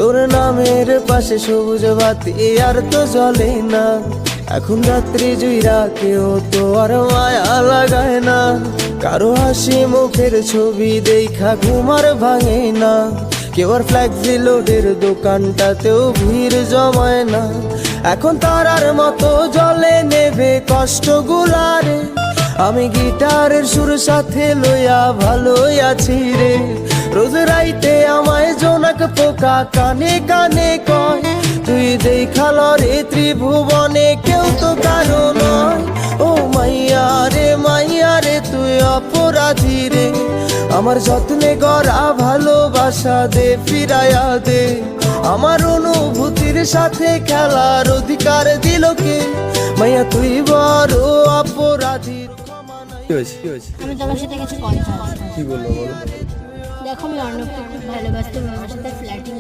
তোর নামের পাশে সবুজ বাতি আর তো জ্বলে না। এখন রাত্রি জুইরা কেউ তো আর মায়া লাগায় না। কারো হাসি মুখের ছবি দেখা ঘুমার ভাঙে না। কেউ আর ফ্ল্যাক্সি লোডের দোকানটাতেও ভিড় জমায় না। এখন তারার মতো জলে নেবে কষ্টগুলারে। আমি গিটারের সুর সাথে লইয়া ভালোই আছি রে। রোজ রাইতে আমায় জোনাক পোকা কানে কানে কয়, তুই দেখাল রে ত্রিভুবনে কেউ তো কারো নয়। ও মাইয়া রে তুই অপরাধী রে। আমার যত্নে গড়া ভালোবাসা দে ফিরাইয়া দে। আমার অনুভূতির সাথে খেলার অধিকার দিল কে? মাইয়া তুই বড় অপরাধী। আমি তোমার সাথে কিছু কথা আছে। কি বললো বলো? দেখো আমি অর্ণবকে খুব ভালোবাসতাম, আমার সাথে ফ্ল্যাটিং